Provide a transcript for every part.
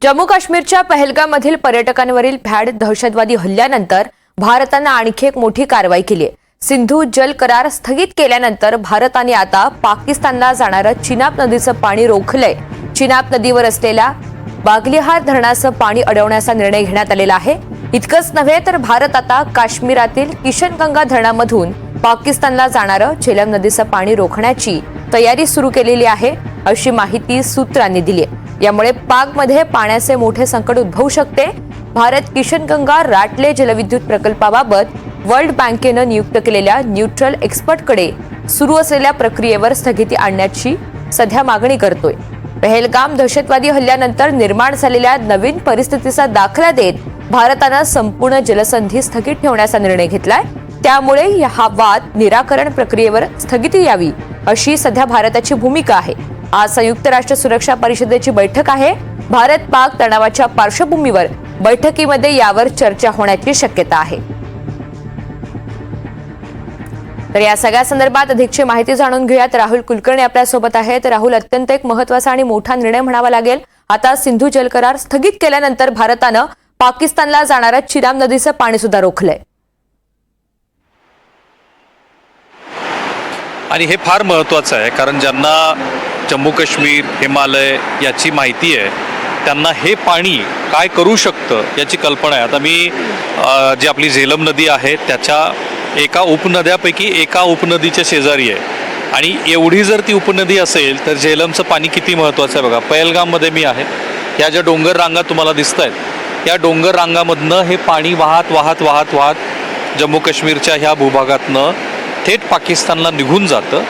जम्मू काश्मीरच्या पहलगाममधील पर्यटकांवरील भ्याड दहशतवादी हल्ल्यानंतर भारताने आणखी एक मोठी कारवाई केली आहे। सिंधू जल करार स्थगित केल्यानंतर भारताने आता पाकिस्तानला जाणारं चिनाब नदीचं पाणी रोखलंय। चिनाब नदीवर असलेल्या बागलिहार धरणाचं पाणी अडवण्याचा निर्णय घेण्यात आलेला आहे। इतकंच नव्हे तर भारत आता काश्मीरातील किशनगंगा धरणामधून पाकिस्तानला जाणारं झेलम नदीचं पाणी रोखण्याची तयारी सुरू केलेली आहे, अशी माहिती सूत्रांनी दिली आहे। यामुळे पाकमध्ये पाण्याचे मोठे संकट उद्भवू शकते। भारत किशनगंगा राटले जलविद्युत प्रकल्पाबाबत वर्ल्ड बँकेनं नियुक्त केलेल्या न्यूट्रल एक्सपर्टकडे सुरू असलेल्या प्रक्रियेवर स्थगिती आणण्याची सध्या मागणी करतोय। पहलगाम दहशतवादी हल्ल्यानंतर निर्माण झालेल्या नवीन परिस्थितीचा दाखला देत भारतानं संपूर्ण जलसंधी स्थगित ठेवण्याचा निर्णय घेतलाय। त्यामुळे हा वाद निराकरण प्रक्रियेवर स्थगिती यावी, अशी सध्या भारताची भूमिका आहे। आज संयुक्त राष्ट्र सुरक्षा परिषदेची बैठक आहे। भारत पाक तणावाच्या पार्श्वभूमीवर बैठकीमध्ये यावर चर्चा होण्याची शक्यता आहे। तर या सगळ्या संदर्भात अधिकची माहिती जाणून घेऊयात। राहुल कुलकर्णी आपल्या सोबत आहेत। राहुल, अत्यंत एक महत्त्वाचा आणि मोठा निर्णय म्हणावा लागेल। आता सिंधू जल करार स्थगित केल्यानंतर भारतानं पाकिस्तानला जाणारं चिनाब नदीचं पाणी सुद्धा रोखलंय आणि हे फार महत्त्वाचं आहे, कारण ज्यांना जम्मू काश्मीर हिमालय याची माहिती आहे त्यांना हे पाणी काय करू शकतं याची कल्पना आहे। आता मी जी आपली झेलम नदी आहे त्याच्या एका उपनद्यापैकी एका उपनदीच्या शेजारी आहे आणि एवढी जर ती उपनदी असेल तर झेलमचं पाणी किती महत्त्वाचं आहे बघा। पहलगाममध्ये मी आहे, या ज्या डोंगर रांगा तुम्हाला दिसत आहेत या डोंगर रांगामधनं हे पाणी वाहत वाहत वाहत वाहत जम्मू काश्मीरच्या ह्या भूभागातनं थेट पाकिस्तानला निघून जातं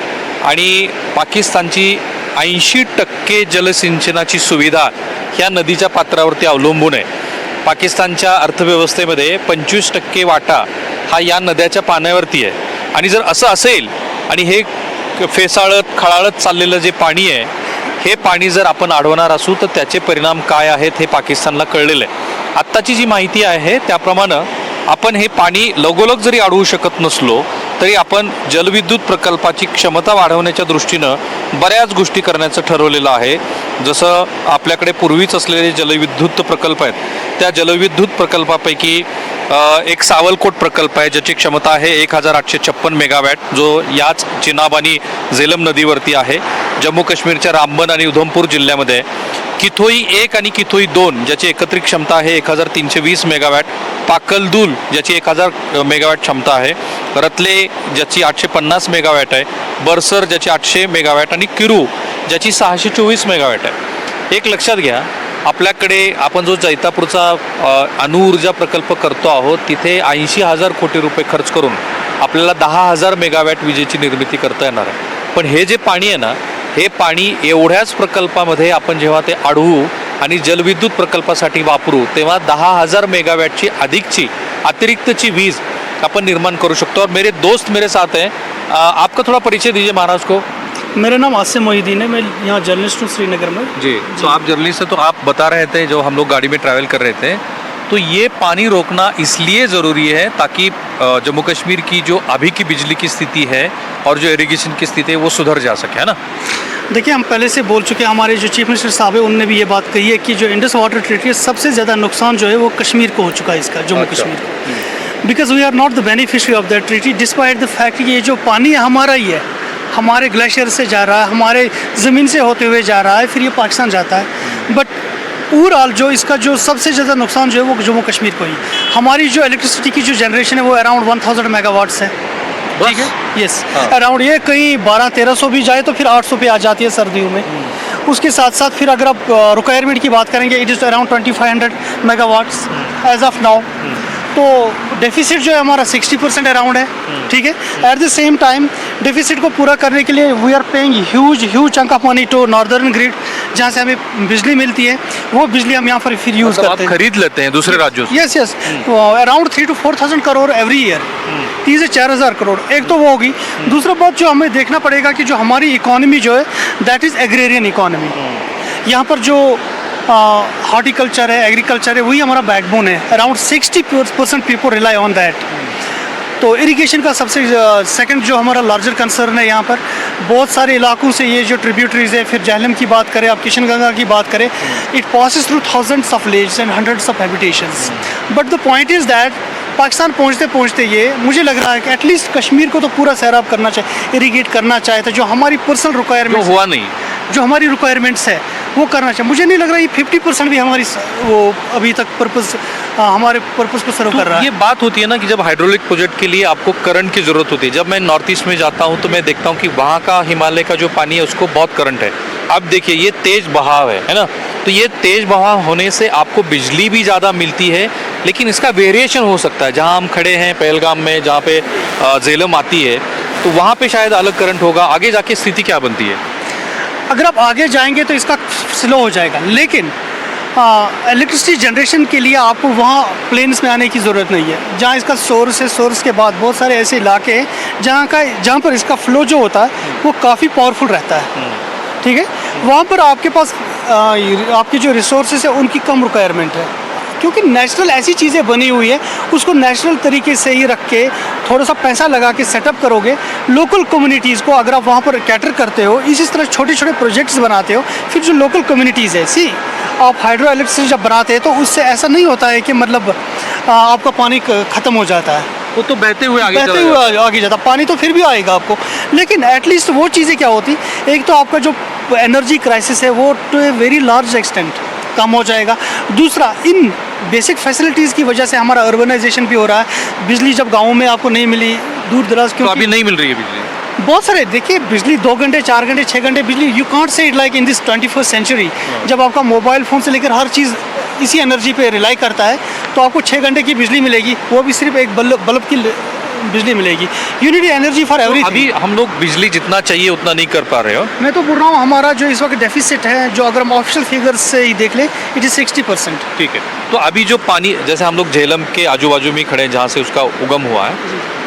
आणि पाकिस्तानची 80% जलसिंचनाची सुविधा ह्या नदीच्या पात्रावरती अवलंबून आहे। पाकिस्तानच्या अर्थव्यवस्थेमध्ये 25% वाटा हा या नद्याच्या पाण्यावरती आहे आणि जर असं असेल आणि हे फेसाळत खळाळत चाललेलं जे पाणी आहे हे पाणी जर आपण अडवणार असू तर त्याचे परिणाम काय आहेत हे पाकिस्तानला कळलेलं आहे। आत्ताची जी माहिती आहे त्याप्रमाणे आपण हे पाणी लगोलग जरी अडवू शकत नसलो तरी आपण जलविद्युत प्रकल्पाची क्षमता वाढवण्याच्या दृष्टीनं बऱ्याच गोष्टी करण्याचं ठरवलेलं आहे। जसं आपल्याकडे पूर्वीच असलेले जलविद्युत प्रकल्प आहेत त्या जलविद्युत प्रकल्पापैकी एक सावलकोट प्रकल्प आहे ज्याची क्षमता आहे 1856 मेगावॅट, जो याच चिनाब आणि झेलम नदीवरती आहे। जम्मू काश्मीरच्या रामबन आणि उधमपूर जिल्ह्यामध्ये किथोई 1 आणि किथोई 2 ज्याची एकत्रित क्षमता आहे 1320 मेगावॅट, पाकलदूल ज्याची 1000 मेगावॅट क्षमता आहे, रतले ज्याची 850 मेगावॅट आहे, बरसर ज्याची 800 मेगावॅट आणि किरू ज्याची 624 मेगावॅट आहे। एक लक्षात घ्या, आपल्याकडे आपण जो जैतापूरचा अणुऊर्जा प्रकल्प करतो आहोत तिथे 80,000 कोटी रुपये खर्च करून आपल्याला 10,000 मेगावॅट विजेची निर्मिती करता येणार आहे। पण हे जे पाणी आहे ना, हे पाणी एवढ्याच प्रकल्पामध्ये आपण जेव्हा ते अडवू आणि जलविद्युत प्रकल्पासाठी वापरू तेव्हा 10,000 मेगावॅटची अधिकची अतिरिक्तची वीज अपन निर्माण करू शकतो। और मेरे दोस्त मेरे साथ हैं, आपका थोड़ा परिचय दीजिए महाराज को। मेरा नाम आसिम मोहिद्दीन है, मैं यहाँ जर्नलिस्ट हूँ श्रीनगर में। जी, तो आप जर्नलिस्ट हैं, तो आप बता रहे थे जो हम लोग गाड़ी में ट्रैवल कर रहे थे, तो ये पानी रोकना इसलिए ज़रूरी है ताकि जम्मू कश्मीर की जो अभी की बिजली की स्थिति है और जो इरिगेशन की स्थिति है वो सुधर जा सके, है ना। देखिए, हम पहले से बोल चुके हैं, हमारे जो चीफ मिनिस्टर साहब है उनने भी ये बात कही है कि जो इंडस वाटर ट्रीटी है सबसे ज़्यादा नुकसान जो है वो कश्मीर को हो चुका है, इसका जम्मू कश्मीर को, because we are not the beneficiary of that treaty despite the fact कि ये जो पानी हमारा ही है, हमारे ग्लेशियर से जा रहा है, हमारे ज़मीन से होते हुए जा रहा है, फिर ये पाकिस्तान जाता है। बट ओवरऑल जो इसका जो सबसे ज़्यादा नुकसान जो है वो जम्मू कश्मीर को ही। हमारी जो इलेक्ट्रिसिटी की जो जनरेशन है वो अराउंड 1000 मेगावाट्स है, ठीक है, यस, अराउंड ये कहीं 1200-1300 भी जाए तो फिर 800 पे आ जाती है सर्दियों में। उसके साथ साथ फिर अगर आप रिक्वायरमेंट की बात करेंगे it is around 2500 megawatts as of now. तो डेफिसिट जो है हमारा 60% अराउंड है, ठीक है। At the same time deficit को पूरा करने के लिए we are paying huge chunk of money to northern grid, जहाँ से हमें बिजली मिलती है, वो बिजली हम यहाँ पर फिर यूज़ करते हैं, खरीद लेते हैं दूसरे राज्यों से। Yes, around 3,000 to 4,000 crore every year, 3 से 4,000 करोड़। एक तो वो होगी। दूसरा बात जो हमें देखना पड़ेगा कि जो हमारी इकोनॉमी जो है दैट इज़ एग्रेरियन इकोनॉमी। यहाँ पर जो हॉर्टिकल्चर है, एग्रीकल्चर है, वही हमारा बैकबोन है। Around 60% people rely on that. तो इरिगेशन का सबसे सेकंड जो हमारा लार्जर कंसर्न है यहाँ पर, बहुत सारे इलाकों से ये जो ट्रिब्यूटरीज है, फिर झेलम की बात करें, आप किशन गंगा की बात करें, it passes through thousands of village and hundreds of habitations. But the point is that Pakistan पहुँचते पहुँचते ये मुझे लग रहा है कि एटलीस्ट कश्मीर को तो पूरा सैराब करना चाहिए, इरीगेट करना चाहिए था, जो हमारी पर्सनल जो रिक्वायरमेंट हुआ नहीं। जो हमारी रिक्वायरमेंट्स है वो करना चाहिए। मुझे नहीं लग रहा ये 50% भी हमारी वो अभी तक पर्पस हमारे पर्पस को सर्व कर रहा तो ये है। बात होती है ना कि जब हाइड्रोलिक प्रोजेक्ट के लिए आपको करंट की ज़रूरत होती है। जब मैं नॉर्थ ईस्ट में जाता हूँ तो मैं देखता हूँ कि वहाँ का हिमालय का जो पानी है उसको बहुत करंट है। अब देखिए ये तेज़ बहाव है ना, तो ये तेज़ बहाव होने से आपको बिजली भी ज़्यादा मिलती है, लेकिन इसका वेरिएशन हो सकता है। जहाँ हम खड़े हैं पहलगाम में, जहाँ पे झेलम आती है, तो वहाँ पे शायद अलग करंट होगा। आगे जाके स्थिति क्या बनती है? अगर आप आगे जाएंगे तो इसका स्लो हो जाएगा, लेकिन इलेक्ट्रिसिटी जनरेशन के लिए आपको वहाँ प्लेन्स में आने की ज़रूरत नहीं है। जहाँ इसका सोर्स है, सोर्स के बाद बहुत सारे ऐसे इलाके हैं जहाँ पर इसका फ्लो जो होता है वो काफ़ी पावरफुल रहता है, ठीक है। वहाँ पर आपके पास आपकी जो रिसोर्सेज है उनकी कम रिक्वायरमेंट है, क्योंकि नेचुरल ऐसी चीज़ें बनी हुई है, उसको नेचुरल तरीके से ही रख के थोड़ा सा पैसा लगा के सेटअप करोगे। लोकल कम्युनिटीज़ को अगर आप वहाँ पर कैटर करते हो, इसी तरह छोटे छोटे प्रोजेक्ट्स बनाते हो, फिर जो लोकल कम्युनिटीज़ है, सी आप हाइड्रो इलेक्ट्रिसिटी जब बनाते हैं तो उससे ऐसा नहीं होता है कि मतलब आपका पानी ख़त्म हो जाता है, वो तो बहते हुए आगे बहते हुए आगे जाता। पानी तो फिर भी आएगा आपको, लेकिन एटलीस्ट वो चीज़ें क्या होती, एक तो आपका जो एनर्जी क्राइसिस है वो to a very large extent कम हो जाएगा। दूसरा, इन बेसिक फैसिलिटीज़ की वजह से हमारा अर्बनाइजेशन भी हो रहा है। बिजली जब गाँव में आपको नहीं मिली, दूर दराज तो क्यों अभी नहीं मिल रही है बिजली। बहुत सारे देखिए, बिजली 2 घंटे 4 घंटे 6 घंटे बिजली, you can't say it like in this 21st century. जब आपका मोबाइल फ़ोन से लेकर हर चीज़ इसी एनर्जी पे रिलाई करता है, तो आपको 6 घंटे की बिजली मिलेगी, वो भी सिर्फ एक बल्ब की बिजली मिलेगी। You need energy for everything. अभी हम लोग बिजली जितना चाहिए उतना नहीं कर पा रहे हो। मैं तो बोल रहा हूँ हमारा जो इस वक्त डेफिसिट है, जो अगर हम ऑफिशियल फिगर्स से ही देख लें, इट इज़ 60%। ठीक है, तो अभी जो पानी, जैसे हम लोग झेलम के आजू बाजू में खड़े हैं जहाँ से उसका उगम हुआ है,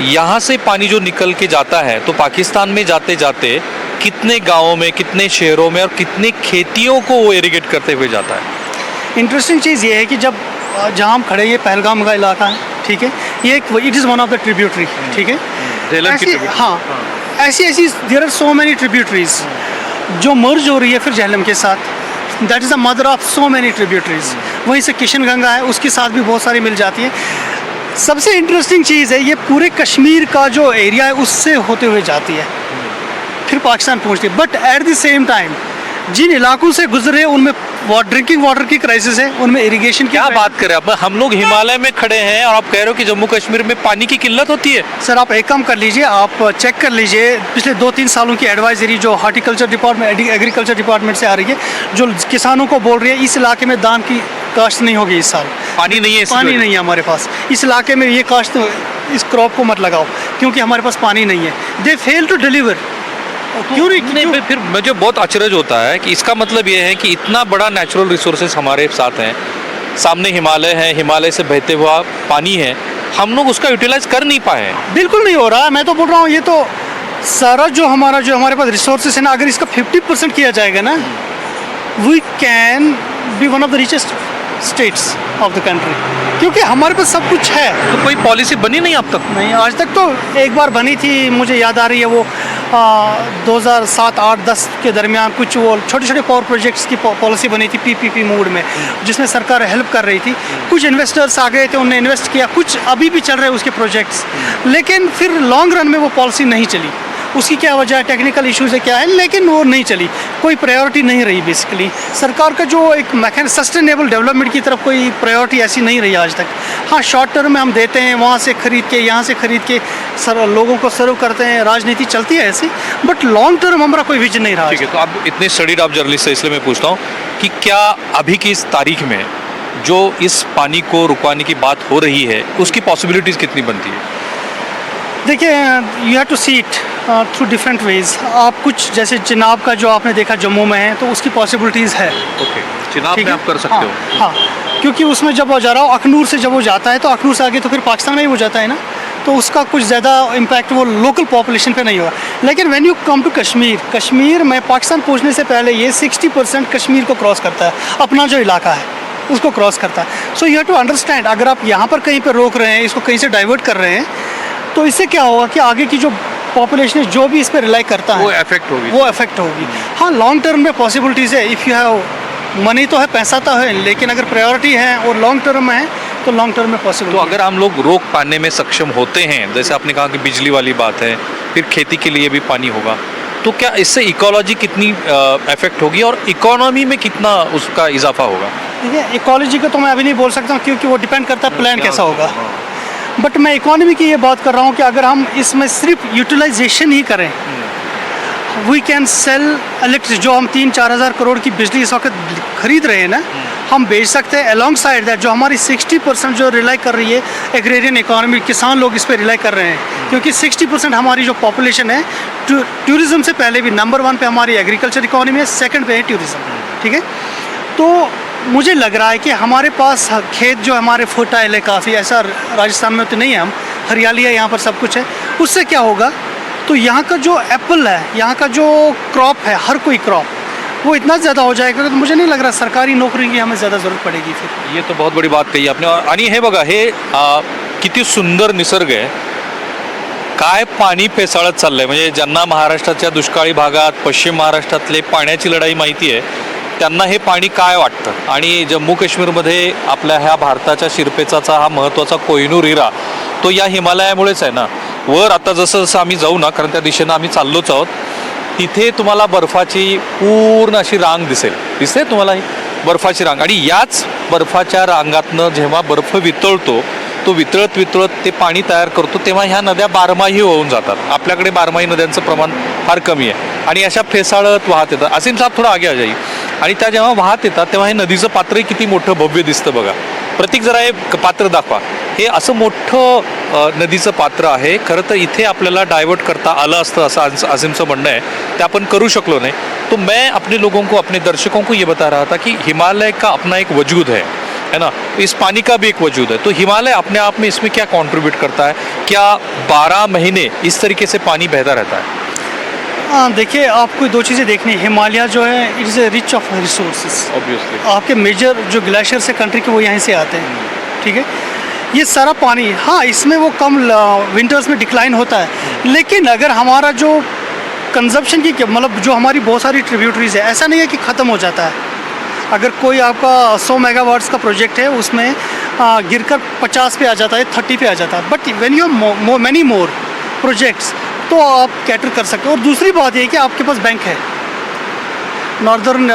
यहाँ से पानी जो निकल के जाता है, तो पाकिस्तान में जाते जाते कितने गाँवों में, कितने शहरों में और कितने खेतियों को वो इरिगेट करते हुए जाता है? इंटरेस्टिंग चीज़ ये है कि जब जहाँ हम खड़े, ये पहलगाम का इलाका है, ठीक है, ये एक it is one of the tributary, ठीक है। झेलम की ऐसी tributary। हाँ, ऐसी there are so many tributaries जो मर्ज हो रही है फिर झेलम के साथ। That is the mother of so many tributaries. वहीं से किशन गंगा है, उसके साथ भी बहुत सारी मिल जाती है। सबसे इंटरेस्टिंग चीज़ है, ये पूरे कश्मीर का जो एरिया है उससे होते हुए जाती है, फिर पाकिस्तान पहुँचती है। But at the same time जिन इलाकों से गुजरे उनमें ड्रिंकिंग वाटर की क्राइसिस है, उनमें इरिगेशन की। क्या बात करें आप, हम लोग हिमालय में खड़े हैं और आप कह रहे हो कि जम्मू कश्मीर में पानी की किल्लत होती है। सर आप एक काम कर लीजिए, आप चेक कर लीजिए पिछले 2-3 सालों की एडवाइजरी जो हॉर्टिकल्चर डिपार्टमेंट, एग्रीकल्चर डिपार्टमेंट से आ रही है, जो किसानों को बोल रही है इस इलाके में धान की काश्त नहीं होगी इस साल, पानी नहीं है, पानी नहीं है हमारे पास, इस इलाके में ये काश्त, इस क्रॉप को मत लगाओ क्योंकि हमारे पास पानी नहीं है। दे फेल टू डिलीवर। क्यों नहीं? फिर मुझे बहुत अचरज होता है कि इसका मतलब ये है कि इतना बड़ा नेचुरल रिसोर्सेज हमारे साथ हैं, सामने हिमालय है, हिमालय से बहते हुआ पानी है, हम लोग उसका यूटिलाइज कर नहीं पाए हैं। बिल्कुल नहीं हो रहा है। मैं तो बोल रहा हूँ ये तो सारा जो हमारे पास रिसोर्सेज है ना, अगर इसका 50% किया जाएगा ना, we can be one of the richest states of the country, क्योंकि हमारे पास सब कुछ है। तो कोई पॉलिसी बनी नहीं अब तक? नहीं, आज तक तो एक बार बनी थी, मुझे याद आ रही है वो 2007, 8, 10 के दरमियान कुछ वो छोटे छोटे पावर प्रोजेक्ट्स की पॉलिसी बनी थी पीपीपी मोड में, जिसमें सरकार हेल्प कर रही थी। कुछ इन्वेस्टर्स आ गए थे, उन्होंने इन्वेस्ट किया, कुछ अभी भी चल रहे हैं उसके प्रोजेक्ट्स, लेकिन फिर लॉन्ग रन में वो पॉलिसी नहीं चली। उसकी क्या वजह है, टेक्निकल इश्यूज है, क्या है, लेकिन वो नहीं चली, कोई प्रायोरिटी नहीं रही। बेसिकली सरकार का जो एक सस्टेनेबल डेवलपमेंट की तरफ कोई प्रायोरिटी ऐसी नहीं रही आज तक। हाँ, शॉर्ट टर्म में हम देते हैं, वहाँ से खरीद के, यहाँ से खरीद के लोगों को सर्व करते हैं, राजनीति चलती है ऐसी, बट लॉन्ग टर्म हमारा कोई विजन नहीं रहा। ठीक है, तो आप इतने स्टडीड आप जर्नलिस्ट है, इसलिए मैं पूछता हूँ कि क्या अभी की इस तारीख में जो इस पानी को रुकवाने की बात हो रही है, उसकी पॉसिबिलिटीज़ कितनी बनती है? देखिए, you have to see it through different ways. आप कुछ जैसे चिनाब का जो आपने देखा जम्मू में है, तो उसकी पॉसिबिलिटीज़ है। ओके, चिनाब ठीक में है? आप कर सकते हाँ, हो। हाँ, क्योंकि उसमें जब वो जा रहा हो अखनूर से, जब वो जाता है तो अखनूर से आगे तो फिर पाकिस्तान में ही हो जाता है ना, तो उसका कुछ ज़्यादा इम्पैक्ट वो लोकल पॉपुलेशन पे नहीं होगा। लेकिन when you come to Kashmir में पाकिस्तान पहुंचने से पहले ये 60% कश्मीर को क्रॉस करता है, अपना जो इलाका है उसको क्रॉस करता है। So you have to understand, अगर आप यहाँ पर कहीं पर रोक रहे हैं, इसको कहीं से डाइवर्ट कर रहे हैं, तो इससे क्या होगा कि आगे की जो पॉपुलेशन है जो भी इस पर रिलाई करता वो है इफेक्ट होगी। वो अफेक्ट होगी। हाँ, लॉन्ग टर्म में पॉसिबिलिटीज़ है, इफ़ यू हैव मनी तो है, पैसा तो है, लेकिन अगर प्रायोरिटी है और लॉन्ग टर्म में है तो लॉन्ग टर्म में पॉसिबल। तो अगर हम लोग रोक पाने में सक्षम होते हैं, जैसे आपने कहा कि बिजली वाली बात है, फिर खेती के लिए भी पानी होगा, तो क्या इससे इकोलॉजी कितनी इफेक्ट होगी और इकोनॉमी में कितना उसका इजाफा होगा? देखिए, इकोलॉजी का तो मैं अभी नहीं बोल सकता हूँ क्योंकि वो डिपेंड करता है प्लान कैसा होगा। बट मैं इकोनॉमी की ये बात कर रहा हूँ कि अगर हम इसमें सिर्फ यूटिलाइजेशन ही करें, वी कैन सेल इलेक्ट्रिक, जो हम 3-4 हज़ार करोड़ की बिजली इस वक्त खरीद रहे हैं ना, हम बेच सकते हैं। अलॉन्ग साइड दैट जो हमारी 60% जो रिलाई कर रही है एग्रेरियन इकोनॉमी, किसान लोग इस पर रिलाई कर रहे हैं क्योंकि 60% हमारी जो पॉपुलेशन है टूरिज्म से पहले भी नंबर 1 पे हमारी एग्रीकल्चर इकोनॉमी है, सेकंड पे है टूरिज्म। ठीक है, तो मुझे लग रहा है कि हमारे पास खेत जो हमारे फर्टाइल है काफ़ी, ऐसा राजस्थान में तो नहीं है, हम हरियाली है, यहाँ पर सब कुछ है। उससे क्या होगा, तो यहाँ का जो एप्पल है, यहाँ का जो क्रॉप है, हर कोई क्रॉप वो इतना ज़्यादा हो जाएगा तो मुझे नहीं लग रहा सरकारी नोकरी की हमें ज़्यादा ज़रूरत पडेगी फिर। ये तो बहुत बड़ी बात कही आपने. आणि हे बघा, हे किती सुंदर निसर्ग आहे. काय पाणी फेसाळत चाललंय. म्हणजे ज्यांना महाराष्ट्राच्या दुष्काळी भागात पश्चिम महाराष्ट्रातले पाण्याची लढाई माहिती आहे त्यांना हे पाणी काय वाटतं. आणि जम्मू काश्मीरमध्ये आपल्या ह्या भारताच्या शिरपेचाचा हा महत्त्वाचा कोहिनूर हिरा तो या हिमालयामुळेच आहे ना. वर आता जसं जसं आम्ही जाऊ ना, कारण त्या दिशेनं आम्ही चाललोच आहोत, तिथे तुम्हाला बर्फाची पूर्ण अशी रांग दिसते तुम्हाला ही बर्फाची रांग. आणि याच बर्फाच्या रांगातनं जेव्हा बर्फ वितळतो, तो वितळत वितळत ते पाणी तयार करतो, तेव्हा ह्या नद्या बारमाही होऊन जातात. आपल्याकडे बारमाही नद्यांचं प्रमाण फार कमी आहे आणि अशा फेसाळत वाहत येतात. असीम साहेब थोडा आगे आ जाई. आणि त्या जेव्हा वाहत येतात तेव्हा हे नदीचं पात्रही किती मोठं भव्य दिसतं बघा. प्रतीक जरा हे पात्र दाखवा. हे असं मोठं नदीचं पात्र आहे. खरं तर इथे आपल्याला डायवर्ट करता आलं असतं असं असीमचं म्हणणं आहे. ते आपण करू शकलो नाही. तो मैं अपने लोगों को, अपने दर्शकों को ये बता रहा था कि हिमालय का अपना एक वजूद है ना. इस पानी का भी एक वजूद है. तो हिमालय अपने आप में इसमें क्या कंट्रीब्यूट करता है? क्या 12 महीने इस तरीके से पानी बहता रहता है? हाँ, देखिए, आपको दो चीज़ें देखनी है. हिमालय जो है it is a rich of resources. Obviously आपके मेजर जो ग्लेशियर से कंट्री के वो यहीं से आते हैं. ठीक है, ये सारा पानी, हाँ, इसमें वो कम विंटर्स में डिक्लाइन होता है. लेकिन अगर हमारा जो कंजप्शन की मतलब जो हमारी बहुत सारी ट्रिब्यूटरीज है, ऐसा नहीं है कि ख़त्म हो जाता है. अगर कोई आपका 100 मेगावाट्स का प्रोजेक्ट है, उसमें गिरकर 50 पे आ जाता है, 30 पे आ जाता है. But when you many more projects तो आप कैटर कर सकते हो. और दूसरी बात ये है कि आपके पास बैंक है. नॉर्दर्न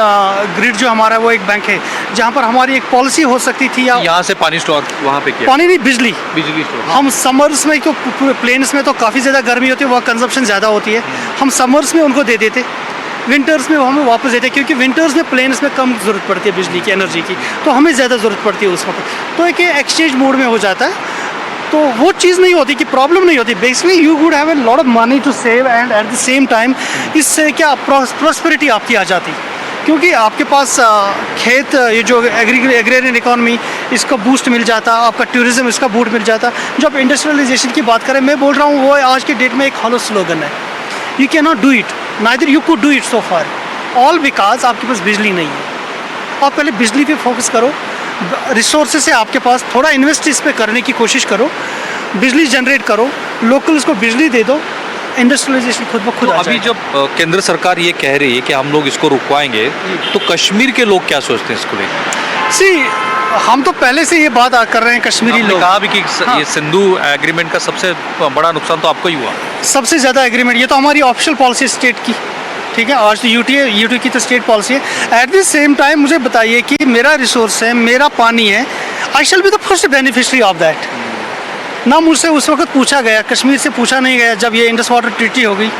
ग्रिड जो हमारा वो एक बैंक है जहाँ पर हमारी एक पॉलिसी हो सकती थी, या यहाँ से पानी स्टोर वहाँ पे किया. पानी नहीं, बिजली स्टोर. हम समर्स में तो प्लेन्स में तो काफ़ी ज़्यादा गर्मी होती है, वहाँ कंजप्शन ज़्यादा होती है. हम समर्स में उनको दे देते, विंटर्स में वो हमें वापस देते, क्योंकि विंटर्स में प्लेन्स में कम ज़रूरत पड़ती है बिजली की, एनर्जी की, तो हमें ज़्यादा ज़रूरत पड़ती है उस वक्त. तो एक एक्सचेंज मोड में हो जाता है. तो वो चीज़ नहीं होती कि प्रॉब्लम नहीं होती. Basically you would have a lot of money to save and at the same time इससे क्या प्रॉस्पेरिटी आपकी आ जाती, क्योंकि आपके पास खेत, ये जो एग्रेरियन इकोनॉमी, इसका बूस्ट मिल जाता, आपका टूरिज्म इसका बूस्ट मिल जाता. जो आप इंडस्ट्रियलाइजेशन की बात करें, मैं बोल रहा हूँ, वो आज के डेट में एक हॉलो स्लोगन है. You can not do it, neither you could do it so far, all because आपके पास बिजली नहीं है. आप पहले बिजली पे फोकस करो, रिसोर्सेज से आपके पास थोड़ा इन्वेस्ट इस पे करने की कोशिश करो, बिजली जनरेट करो, लोकल्स को बिजली दे दो, इंडस्ट्रियलाइजेशन खुद ब खुद. तो अभी जब केंद्र सरकार ये कह रही है कि हम लोग इसको रुकवाएंगे, तो कश्मीर के लोग क्या सोचते हैं इसको लेकर? सी, हम तो पहले से ये बात कर रहे हैं, कश्मीरी आपने लोग. कहा भी कि हाँ. ये सिंधु एग्रीमेंट का सबसे बड़ा नुकसान तो आपको ही हुआ. सबसे ज़्यादा एग्रीमेंट, ये तो हमारी ऑफिशियल पॉलिसी स्टेट की. ठीक है, आज तो यूटी की तो स्टेट पॉलिसी है. एट द सेम टाइम मुझे बताइए कि मेरा रिसोर्स है, मेरा पानी है, I shall be the first beneficiary of that. ना मुझसे उस वक्त पूछा गया, कश्मीर से पूछा नहीं गया. जब ये इंडस वाटर ट्रीटी हो गई,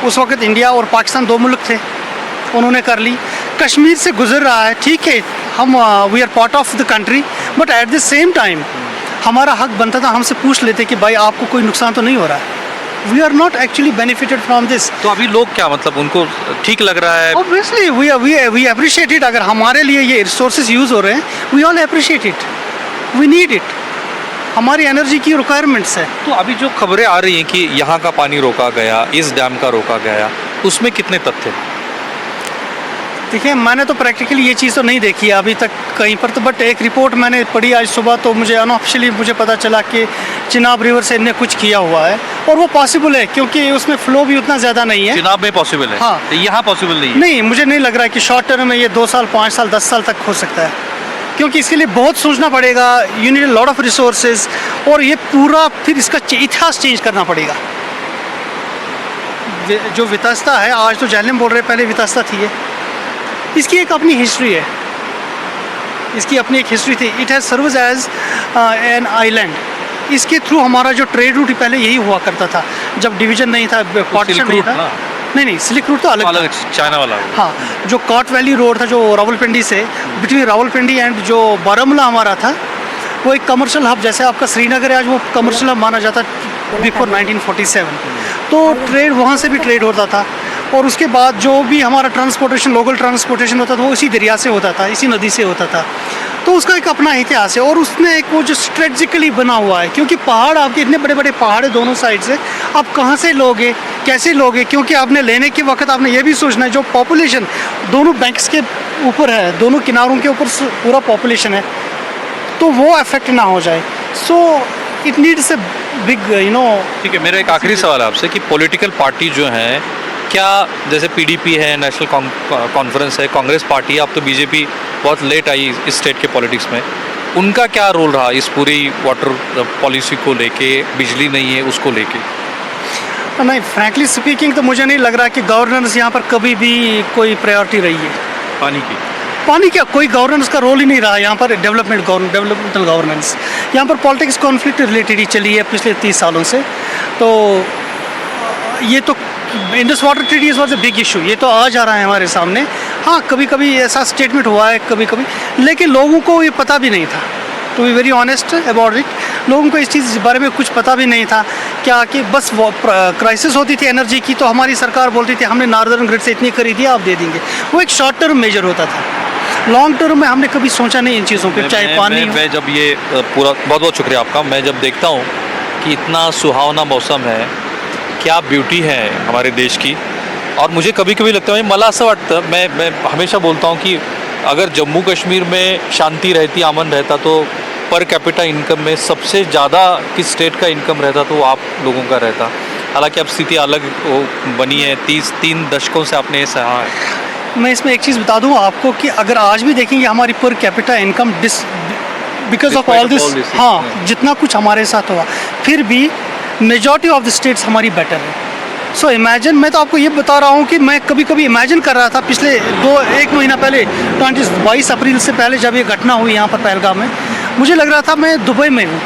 उस वक्त इंडिया और पाकिस्तान 2 मुल्क थे, उन्होंने कर ली. कश्मीर से गुजर रहा है, ठीक है, हम we are part of the country, but at the same time हमारा हक बनता था, हमसे पूछ लेते कि भाई आपको कोई नुकसान तो नहीं हो रहा है. We are not actually benefited from this. तो अभी लोग क्या, मतलब उनको ठीक लग रहा है? Obviously we appreciate it. अगर हमारे लिए ये रिसोर्सेज यूज़ हो रहे हैं, we all appreciate it, we need it, हमारी एनर्जी की रिक्वायरमेंट्स है. तो अभी जो खबरें आ रही हैं कि यहाँ का पानी रोका गया, इस डैम का रोका गया, उसमें कितने तथ्य हैं? देखिए, मैंने तो प्रैक्टिकली ये चीज़ तो नहीं देखी है अभी तक कहीं पर, तो बट एक रिपोर्ट मैंने पढ़ी आज सुबह, तो मुझे अनऑफिशियली मुझे पता चला कि चिनाब रिवर से इनने कुछ किया हुआ है, और वो पॉसिबल है क्योंकि उसमें फ्लो भी उतना ज़्यादा नहीं है। चिनाब में पॉसिबल है, हाँ। तो यहाँ पॉसिबल नहीं है। नहीं, मुझे नहीं लग रहा है कि शॉर्ट टर्म में ये 2 साल, 5 साल, 10 साल तक हो सकता है, क्योंकि इसके लिए बहुत सोचना पड़ेगा, you need lot of resources, और ये पूरा फिर इसका इतिहास चेंज करना पड़ेगा। जो वितस्ता है, आज तो झेलम बोल रहे, पहले वितस्ता थी ये, इसकी एक अपनी हिस्ट्री है, इसकी अपनी एक हिस्ट्री थी। It has served as an island. इसके थ्रू हमारा जो ट्रेड रूट पहले यही हुआ करता था, जब डिवीजन नहीं था, पार्टीशन नहीं था। नहीं, सिल्क रूट तो अलग था। चाइना वाला। हाँ, जो कॉट वैली रोड था, जो रावलपिंडी से बिटवीन रावलपिंडी एंड जो बारामूला हमारा था, वो एक कमर्शियल हब, जैसे आपका श्रीनगर है आज, वो कमर्शियल हब माना जाता बिफोर 1947। तो ट्रेड वहाँ से भी ट्रेड होता था, और उसके बाद जो भी हमारा ट्रांसपोर्टेशन, लोकल ट्रांसपोर्टेशन होता था, वो इसी दरिया से होता था, इसी नदी से होता था। तो उसका एक अपना इतिहास है, और उसमें एक वो जो स्ट्रेटजिकली बना हुआ है, क्योंकि पहाड़ आपके इतने बड़े बड़े पहाड़ है दोनों साइड से, आप कहाँ से लोगे, कैसे लोगे, क्योंकि आपने लेने के वक्त आपने ये भी सोचना है, जो पॉपुलेशन दोनों बैंक्स के ऊपर है, दोनों किनारों के ऊपर पूरा पॉपुलेशन है, तो वो अफेक्ट ना हो जाए। So it needs a big ठीक है, मेरा एक आखिरी सवाल है आपसे कि पॉलिटिकल पार्टी जो है, क्या जैसे पीडीपी है, नेशनल कॉन्फ्रेंस है, कांग्रेस पार्टी है, अब तो बीजेपी बहुत लेट आई इस स्टेट के पॉलिटिक्स में, उनका क्या रोल रहा इस पूरी वाटर पॉलिसी को लेके, बिजली नहीं है उसको लेके? नहीं, फ्रैंकली स्पीकिंग तो मुझे नहीं लग रहा कि गवर्नेंस यहाँ पर कभी भी कोई प्रायोरिटी रही है। पानी क्या, कोई गवर्नेंस का रोल ही नहीं रहा यहाँ पर। डेवलपमेंटल गवर्नेंस, यहाँ पर पॉलिटिक्स कॉन्फ्लिक्ट रिलेटेड ही चली है पिछले 30 सालों से। तो ये तो Indus water treaty was a big issue, ये तो आज आ रहा है हमारे सामने। हाँ, कभी कभी ऐसा स्टेटमेंट हुआ है, कभी कभी, लेकिन लोगों को ये पता भी नहीं था, to be very honest about it. लोगों को इस चीज़ के बारे में कुछ पता भी नहीं था, क्या कि बस वो क्राइसिस होती थी एनर्जी की, तो हमारी सरकार बोलती थी हमने नॉर्दर्न ग्रिड से इतनी खरीदी, आप दे देंगे। वो एक शॉर्ट टर्म मेजर होता था, लॉन्ग टर्म में हमने कभी सोचा नहीं इन चीज़ों पे, चाहे पानी। मैं जब ये पूरा, बहुत बहुत शुक्रिया आपका, मैं जब देखता हूँ कि इतना सुहावना मौसम है, क्या ब्यूटी है हमारे देश की, और मुझे कभी कभी लगता है, मला असं वाटतं, मैं हमेशा बोलता हूँ कि अगर जम्मू कश्मीर में शांति रहती, अमन रहता, तो पर कैपिटा इनकम में सबसे ज़्यादा किस स्टेट का इनकम रहता, तो वो आप लोगों का रहता। हालांकि अब स्थिति अलग बनी है, 3 दशकों से आपने ये सहा है। मैं इसमें एक चीज़ बता दूं आपको कि अगर आज भी देखेंगे हमारी per capita income because of all this, हाँ, जितना कुछ हमारे साथ हुआ, फिर भी मेजॉरिटी ऑफ द स्टेट्स हमारी बेटर है। सो इमेजिन, मैं तो आपको ये बता रहा हूँ कि मैं कभी कभी इमेजिन कर रहा था पिछले 1 महीना पहले, 22 अप्रैल से पहले जब ये घटना हुई यहाँ पर पहलगाम में, मुझे लग रहा था मैं दुबई में हूँ।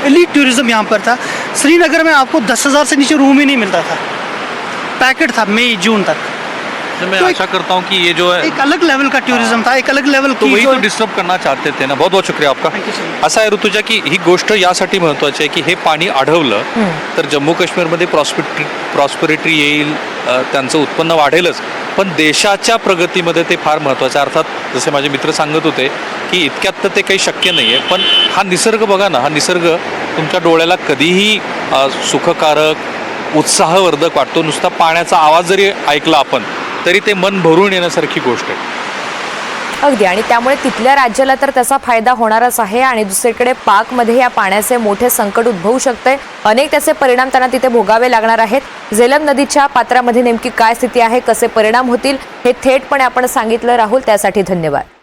एलीट टूरिज्म यहाँ पर था। श्रीनगर में आपको 10,000 से नीचे रूम ही नहीं मिलता था, पैकेट था मई जून तक। तो मैं आशा करता हूँ कि ये जो है एक अलग लेवल का टूरिज्म था, एक अलग लेवल तो वही तो डिस्टर्ब करना चाहते थे ना. बहुत बहुत शुक्रिया आपका. असं आहे ऋतुजा की ही गोष्ट यासाठी महत्त्वाची आहे की हे पाणी आढळलं तर जम्मू काश्मीरमध्ये प्रॉस्पेरिटी येईल, त्यांचं उत्पन्न वाढेलच, पण देशाच्या प्रगतीमध्ये ते फार महत्त्वाचं आहे. अर्थात जसे माझे मित्र सांगत होते की इतक्यात तर ते काही शक्य नाही आहे, पण हा निसर्ग बघा ना, हा निसर्ग तुमच्या डोळ्याला कधीही सुखकारक उत्साहवर्धक वाटतो. नुसता पाण्याचा आवाज जरी ऐकला आपण तरी ते मन भरून येण्यासारखी गोष्ट आहे. अगदी, आणि त्यामुळे तिथल्या राज्याला तर त्याचा फायदा होणारच आहे आणि दुसरीकडे पाकमध्ये या पाण्याचे मोठे संकट उद्भवू शकते. अनेक त्याचे परिणाम त्यांना तिथे भोगावे लागणार आहेत. झेलम नदीच्या पात्रामध्ये नेमकी काय स्थिती आहे, कसे परिणाम होतील हे थेटपणे आपण सांगितलं. राहुल, त्यासाठी धन्यवाद.